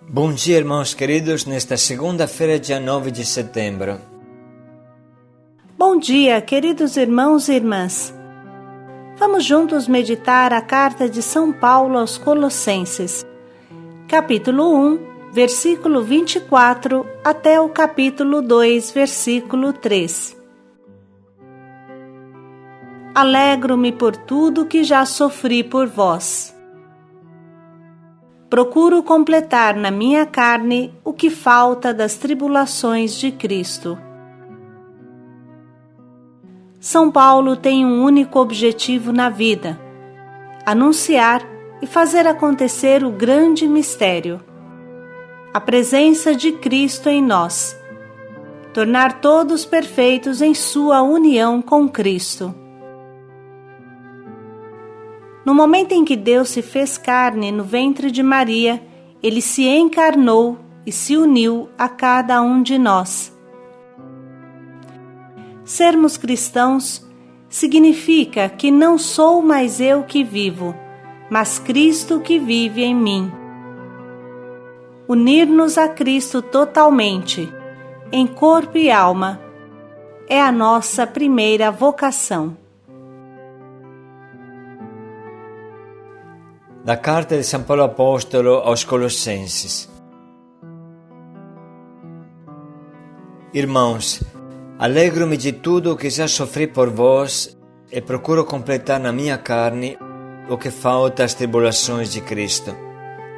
Bom dia, irmãos queridos, nesta segunda-feira, dia 9 de setembro. Bom dia, queridos irmãos e irmãs. Vamos juntos meditar a carta de São Paulo aos Colossenses, capítulo 1, versículo 24, até o capítulo 2, versículo 3. Alegro-me por tudo que já sofri por vós. Procuro completar na minha carne o que falta das tribulações de Cristo. São Paulo tem um único objetivo na vida: anunciar e fazer acontecer o grande mistério, a presença de Cristo em nós, tornar todos perfeitos em sua união com Cristo. No momento em que Deus se fez carne no ventre de Maria, Ele se encarnou e se uniu a cada um de nós. Sermos cristãos significa que não sou mais eu que vivo, mas Cristo que vive em mim. Unir-nos a Cristo totalmente, em corpo e alma, é a nossa primeira vocação. Da carta de São Paulo Apostolo aos Colossenses. Irmãos, alegro-me de tudo o que já sofri por vós e procuro completar na minha carne o que falta às tribulações de Cristo,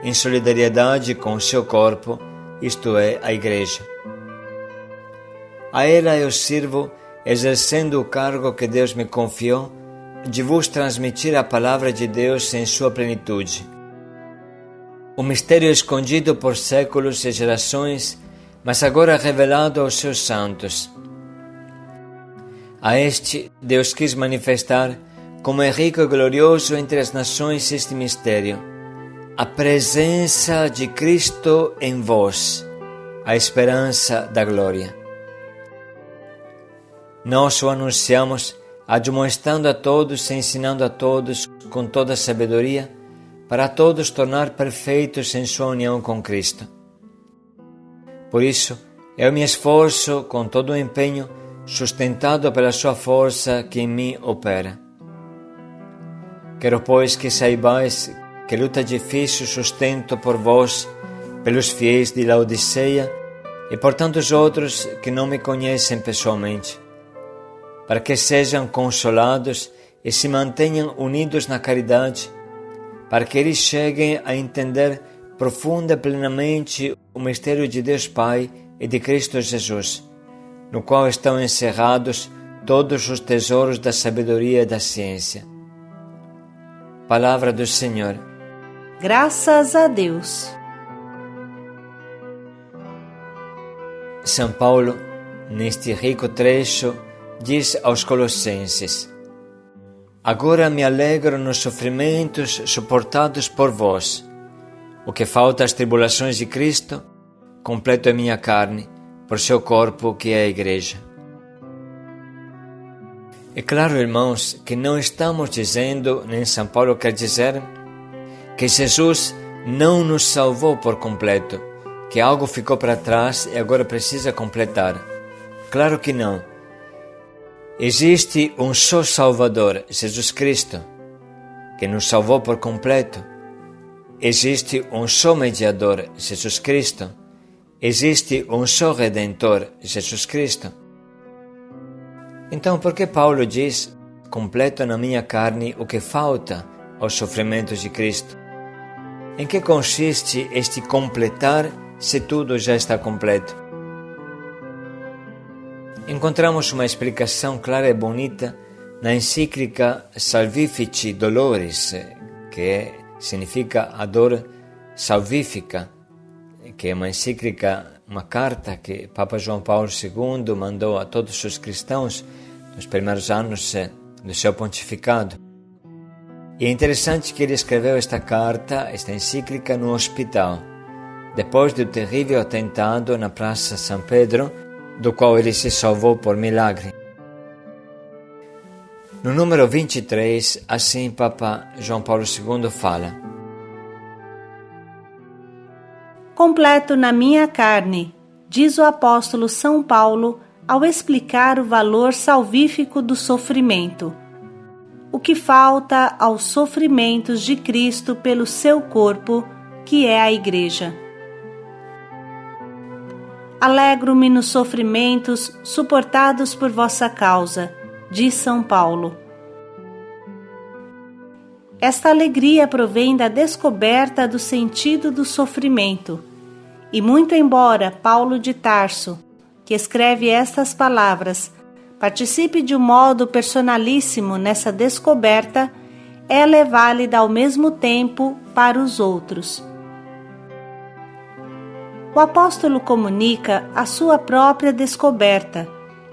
em solidariedade com o seu corpo, isto é, a Igreja. A ela eu sirvo, exercendo o cargo que Deus me confiou, de vos transmitir a palavra de Deus em sua plenitude. O mistério escondido por séculos e gerações, mas agora revelado aos seus santos. A este Deus quis manifestar, como é rico e glorioso entre as nações este mistério, a presença de Cristo em vós, a esperança da glória. Nós o anunciamos, admoestando a todos e ensinando a todos com toda a sabedoria, para todos tornar perfeitos em sua união com Cristo. Por isso, eu me esforço com todo o empenho, sustentado pela sua força que em mim opera. Quero, pois, que saibais que luta difícil sustento por vós, pelos fiéis de Laodiceia e por tantos outros que não me conhecem pessoalmente, para que sejam consolados e se mantenham unidos na caridade, para que eles cheguem a entender profunda e plenamente o mistério de Deus Pai e de Cristo Jesus, no qual estão encerrados todos os tesouros da sabedoria e da ciência. Palavra do Senhor. Graças a Deus. São Paulo, neste rico trecho, diz aos Colossenses: agora me alegro nos sofrimentos suportados por vós. O que falta às tribulações de Cristo, completo em minha carne, por seu corpo que é a Igreja. É claro, irmãos, que não estamos dizendo, nem São Paulo quer dizer, que Jesus não nos salvou por completo, que algo ficou para trás e agora precisa completar. Claro que não. Existe um só Salvador, Jesus Cristo, que nos salvou por completo. Existe um só Mediador, Jesus Cristo. Existe um só Redentor, Jesus Cristo. Então, por que Paulo diz: completo na minha carne o que falta aos sofrimentos de Cristo? Em que consiste este completar se tudo já está completo? Encontramos uma explicação clara e bonita na encíclica Salvifici Doloris, que significa a dor salvífica, que é uma encíclica, uma carta que Papa João Paulo II mandou a todos os cristãos nos primeiros anos do seu pontificado. E é interessante que ele escreveu esta carta, esta encíclica, no hospital, depois do terrível atentado na Praça São Pedro, do qual ele se salvou por milagre. No número 23, assim Papa João Paulo II fala: completo na minha carne, diz o apóstolo São Paulo ao explicar o valor salvífico do sofrimento. O que falta aos sofrimentos de Cristo pelo seu corpo, que é a Igreja. Alegro-me nos sofrimentos suportados por vossa causa, diz São Paulo. Esta alegria provém da descoberta do sentido do sofrimento, e muito embora Paulo de Tarso, que escreve estas palavras, participe de um modo personalíssimo nessa descoberta, ela é válida ao mesmo tempo para os outros. O apóstolo comunica a sua própria descoberta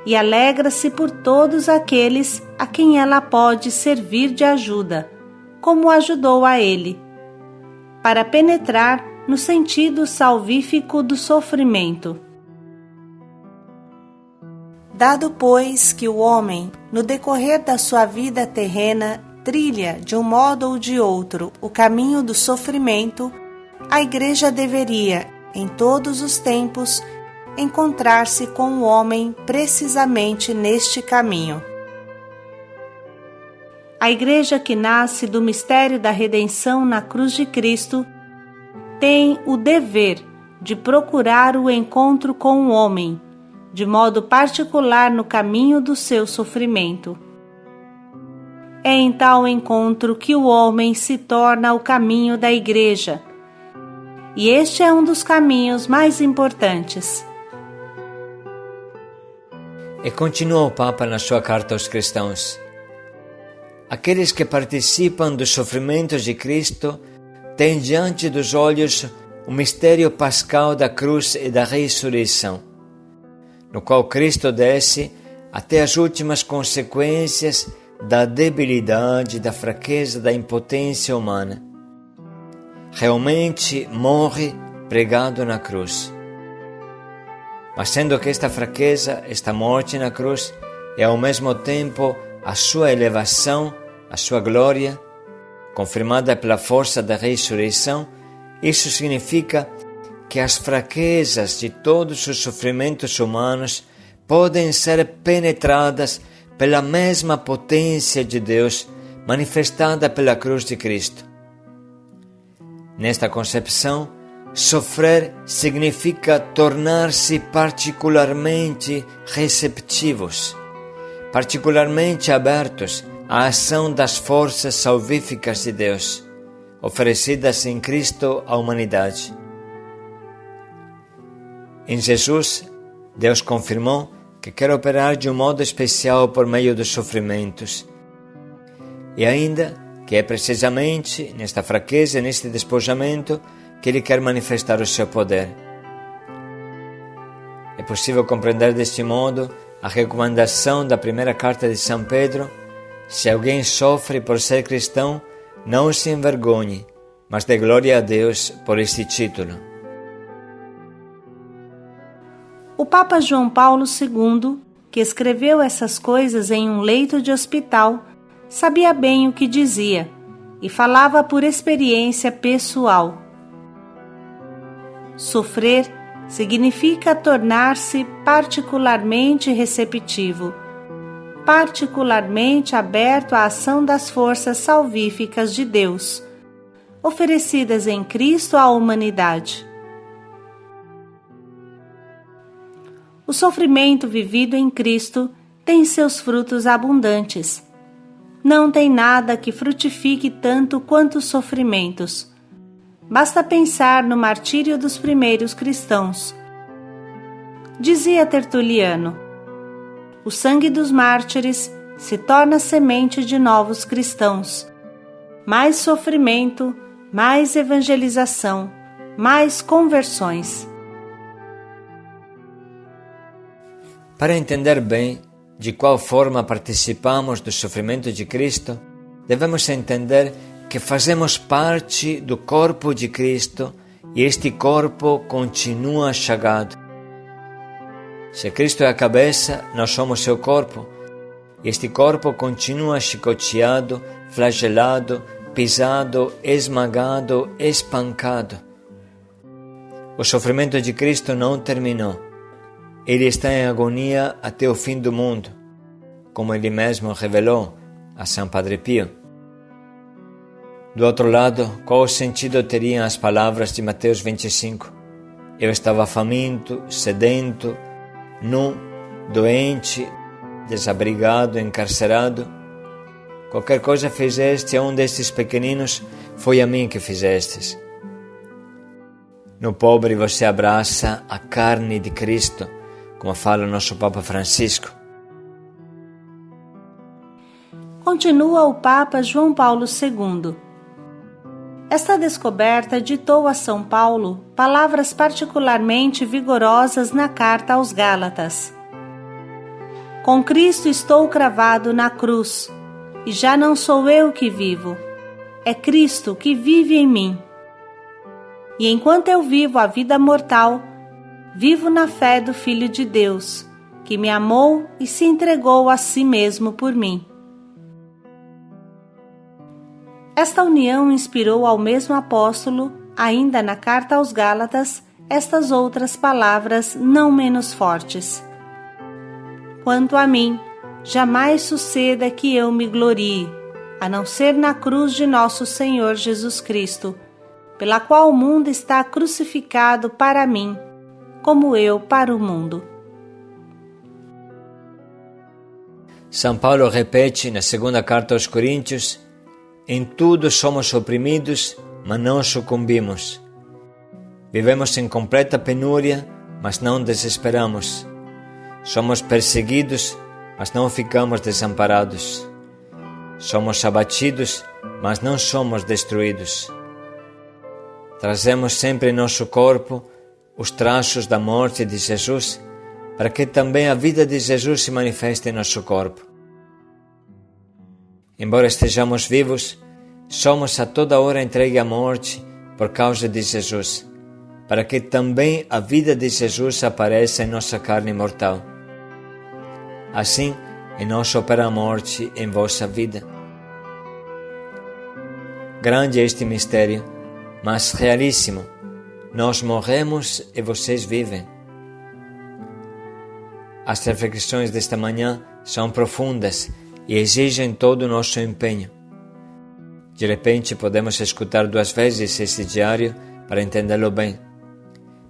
e alegra-se por todos aqueles a quem ela pode servir de ajuda, como ajudou a ele, para penetrar no sentido salvífico do sofrimento. Dado, pois, que o homem, no decorrer da sua vida terrena, trilha, de um modo ou de outro, o caminho do sofrimento, a Igreja deveria, em todos os tempos, encontrar-se com o homem precisamente neste caminho. A Igreja que nasce do mistério da redenção na cruz de Cristo tem o dever de procurar o encontro com o homem, de modo particular no caminho do seu sofrimento. É em tal encontro que o homem se torna o caminho da Igreja, e este é um dos caminhos mais importantes. E continua o Papa na sua carta aos cristãos. Aqueles que participam dos sofrimentos de Cristo têm diante dos olhos o mistério pascal da cruz e da ressurreição, no qual Cristo desce até as últimas consequências da debilidade, da fraqueza, da impotência humana. Realmente morre pregado na cruz. Mas sendo que esta fraqueza, esta morte na cruz, é ao mesmo tempo a sua elevação, a sua glória, confirmada pela força da ressurreição, isso significa que as fraquezas de todos os sofrimentos humanos podem ser penetradas pela mesma potência de Deus manifestada pela cruz de Cristo. Nesta concepção, sofrer significa tornar-se particularmente receptivos, particularmente abertos à ação das forças salvíficas de Deus, oferecidas em Cristo à humanidade. Em Jesus, Deus confirmou que quer operar de um modo especial por meio dos sofrimentos, e ainda que é precisamente nesta fraqueza e neste despojamento que Ele quer manifestar o seu poder. É possível compreender deste modo a recomendação da primeira carta de São Pedro: se alguém sofre por ser cristão, não se envergonhe, mas dê glória a Deus por este título. O Papa João Paulo II, que escreveu essas coisas em um leito de hospital, sabia bem o que dizia e falava por experiência pessoal. Sofrer significa tornar-se particularmente receptivo, particularmente aberto à ação das forças salvíficas de Deus, oferecidas em Cristo à humanidade. O sofrimento vivido em Cristo tem seus frutos abundantes. Não tem nada que frutifique tanto quanto os sofrimentos. Basta pensar no martírio dos primeiros cristãos. Dizia Tertuliano: o sangue dos mártires se torna semente de novos cristãos. Mais sofrimento, mais evangelização, mais conversões. Para entender bem de qual forma participamos do sofrimento de Cristo, devemos entender que fazemos parte do corpo de Cristo e este corpo continua chagado. Se Cristo é a cabeça, nós somos seu corpo, e este corpo continua chicoteado, flagelado, pisado, esmagado, espancado. O sofrimento de Cristo não terminou. Ele está em agonia até o fim do mundo, como ele mesmo revelou a São Padre Pio. Do outro lado, qual sentido teriam as palavras de Mateus 25? Eu estava faminto, sedento, nu, doente, desabrigado, encarcerado. Qualquer coisa fizeste a um destes pequeninos, foi a mim que fizestes. No pobre você abraça a carne de Cristo, como fala o nosso Papa Francisco. Continua o Papa João Paulo II. Esta descoberta ditou a São Paulo palavras particularmente vigorosas na carta aos Gálatas. Com Cristo estou cravado na cruz, e já não sou eu que vivo, é Cristo que vive em mim. E enquanto eu vivo a vida mortal, vivo na fé do Filho de Deus, que me amou e se entregou a si mesmo por mim. Esta união inspirou ao mesmo apóstolo, ainda na carta aos Gálatas, estas outras palavras não menos fortes. Quanto a mim, jamais suceda que eu me glorie, a não ser na cruz de nosso Senhor Jesus Cristo, pela qual o mundo está crucificado para mim, como eu para o mundo. São Paulo repete na segunda carta aos Coríntios: em tudo somos oprimidos, mas não sucumbimos. Vivemos em completa penúria, mas não desesperamos. Somos perseguidos, mas não ficamos desamparados. Somos abatidos, mas não somos destruídos. Trazemos sempre em nosso corpo os traços da morte de Jesus, para que também a vida de Jesus se manifeste em nosso corpo. Embora estejamos vivos, somos a toda hora entregue à morte por causa de Jesus, para que também a vida de Jesus apareça em nossa carne mortal. Assim, em nós opera a morte em vossa vida. Grande é este mistério, mas realíssimo. Nós morremos e vocês vivem. As reflexões desta manhã são profundas e exigem todo o nosso empenho. De repente podemos escutar 2 vezes esse diário para entendê-lo bem.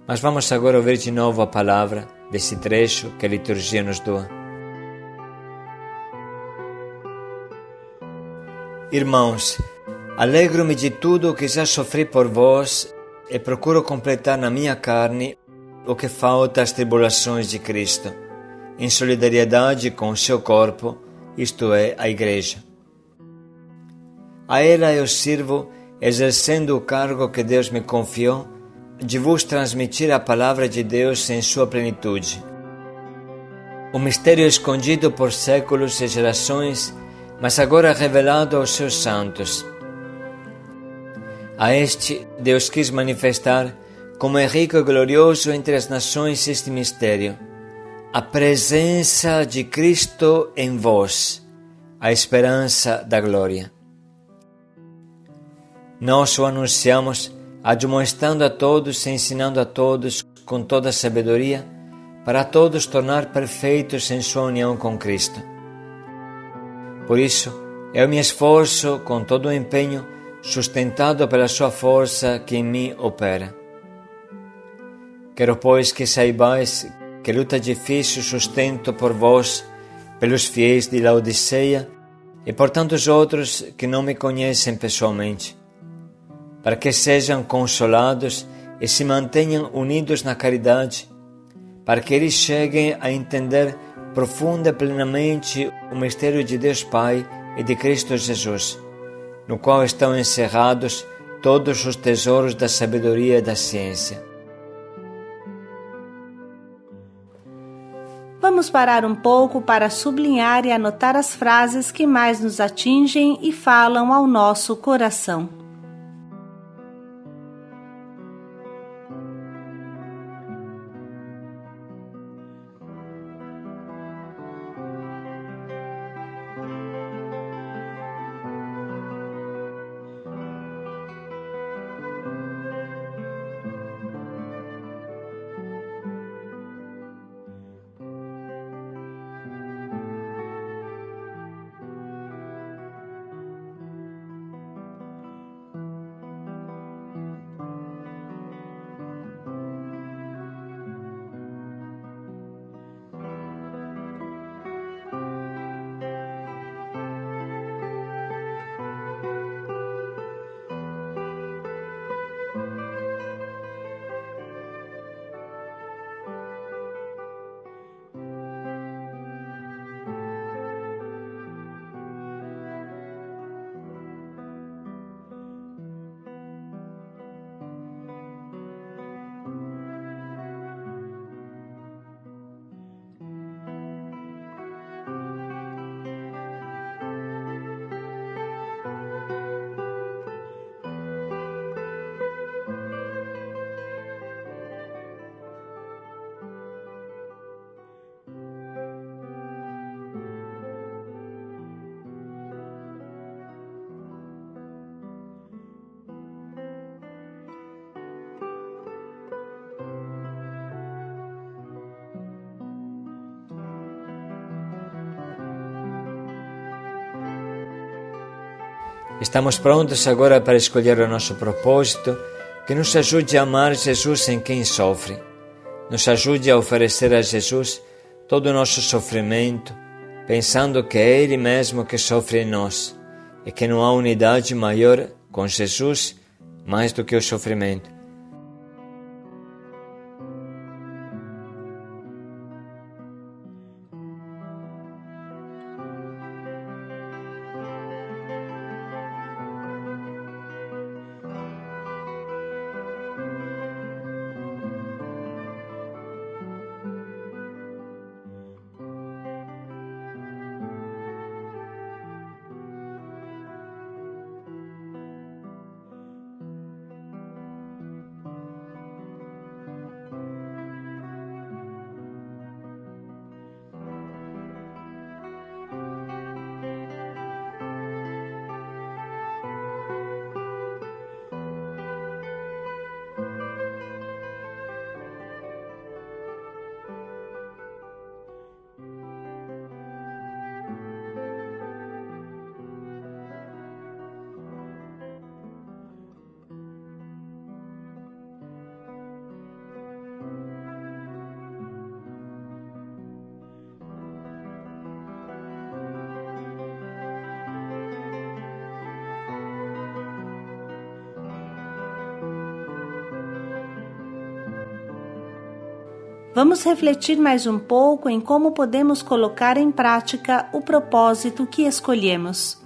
Mas vamos agora ouvir de novo a palavra desse trecho que a liturgia nos doa. Irmãos, alegro-me de tudo o que já sofri por vós e procuro completar na minha carne o que falta às tribulações de Cristo, em solidariedade com o seu corpo, isto é, a Igreja. A ela eu sirvo, exercendo o cargo que Deus me confiou, de vos transmitir a palavra de Deus em sua plenitude. O mistério escondido por séculos e gerações, mas agora revelado aos seus santos. A este, Deus quis manifestar, como é rico e glorioso entre as nações este mistério, a presença de Cristo em vós, a esperança da glória. Nós o anunciamos, admoestando a todos e ensinando a todos com toda a sabedoria, para todos tornar perfeitos em sua união com Cristo. Por isso, eu me esforço com todo o empenho, sustentado pela sua força que em mim opera. Quero, pois, que saibais que luta difícil sustento por vós, pelos fiéis de Laodiceia e por tantos outros que não me conhecem pessoalmente, para que sejam consolados e se mantenham unidos na caridade, para que eles cheguem a entender profunda e plenamente o mistério de Deus Pai e de Cristo Jesus, no qual estão encerrados todos os tesouros da sabedoria e da ciência. Vamos parar um pouco para sublinhar e anotar as frases que mais nos atingem e falam ao nosso coração. Estamos prontos agora para escolher o nosso propósito, que nos ajude a amar Jesus em quem sofre. Nos ajude a oferecer a Jesus todo o nosso sofrimento, pensando que é Ele mesmo que sofre em nós e que não há unidade maior com Jesus mais do que o sofrimento. Vamos refletir mais um pouco em como podemos colocar em prática o propósito que escolhemos.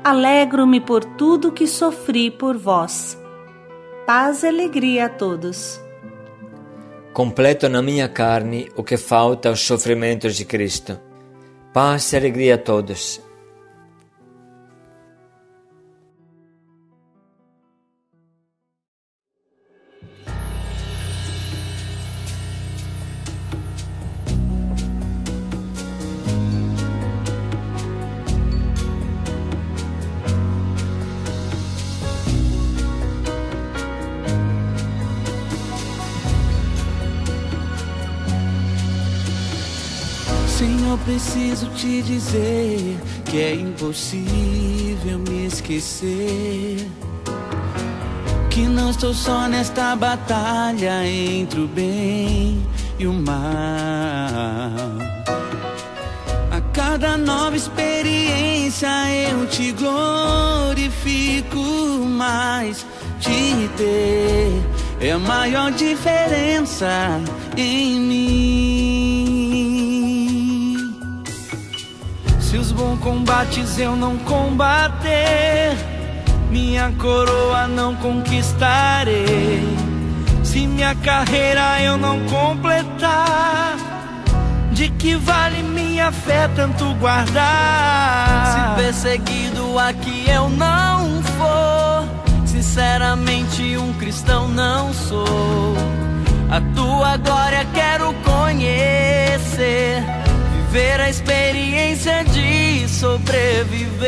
Alegro-me por tudo que sofri por vós. Paz e alegria a todos. Completo na minha carne o que falta aos sofrimentos de Cristo. Paz e alegria a todos. Senhor, preciso te dizer que é impossível me esquecer, que não estou só nesta batalha entre o bem e o mal. A cada nova experiência eu te glorifico mais. Te ter é a maior diferença em mim. Se os bons combates eu não combater, minha coroa não conquistarei. Se minha carreira eu não completar, de que vale minha fé tanto guardar? Se perseguido aqui eu não for, sinceramente um cristão não sou. A tua glória quero conhecer, viver a experiência de sobreviver.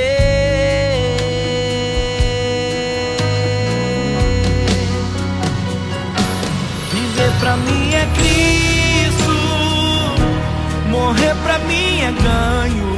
Viver pra mim é Cristo, morrer pra mim é ganho.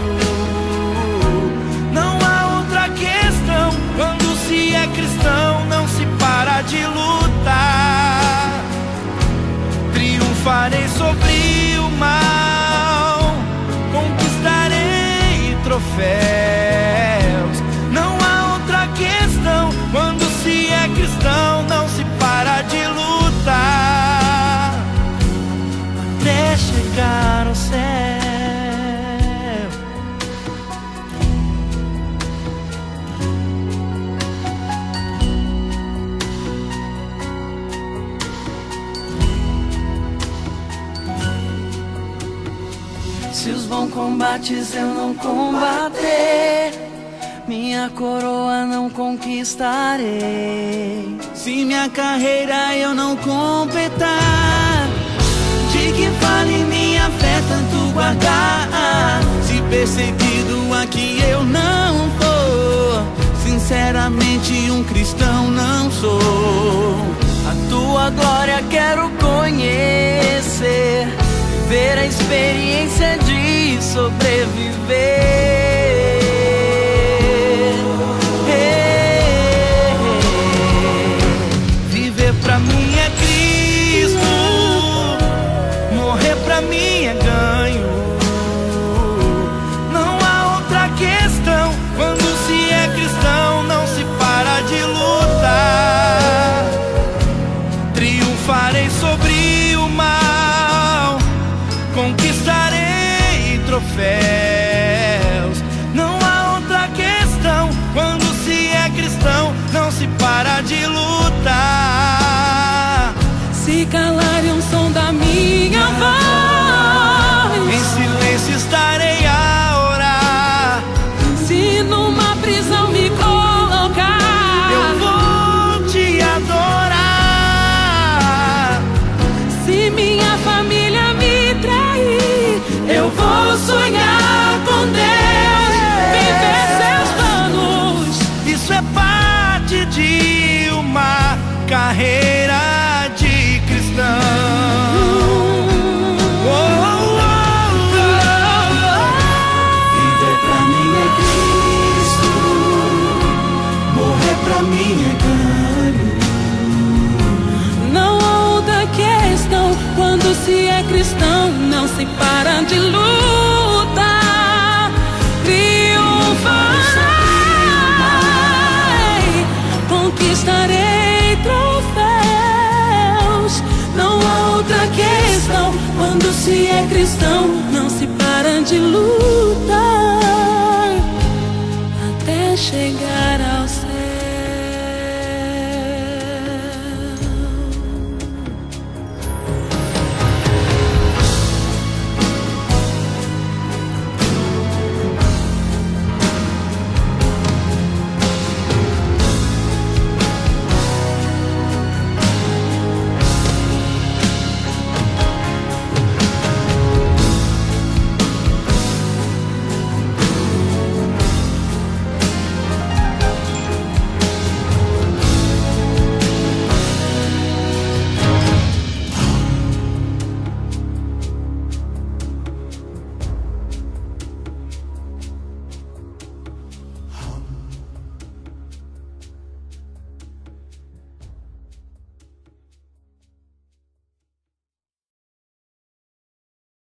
Se os bons combates eu não combater, minha coroa não conquistarei. Se minha carreira eu não completar, de que vale minha fé tanto guardar? Se perseguido aqui eu não for, sinceramente um cristão não sou. A tua glória quero conhecer, ver a experiência de sobreviver. Viver pra mim é Cristo, morrer pra mim é ganho. Não há outra questão, quando se é cristão não se para de lutar. Triunfarei sobre o mal, conquistarei troféus. Não há outra questão, quando se é cristão não se para de lutar. Se calarem o som da minha voz, em silêncio estarei a orar. se numa prisão me colocar, Eu vou te adorar. se minha família me trair, Eu vou sonhar com Deus, viver seus planos. isso é parte de uma carreira de cristão. Oh, oh, oh. Viver pra mim é Cristo, morrer pra mim é ganho. Não há outra questão, quando se é cristão não se para de lutar. Triunfarei, conquistarei troféus. Não há outra questão, quando se é cristão não se para de lutar.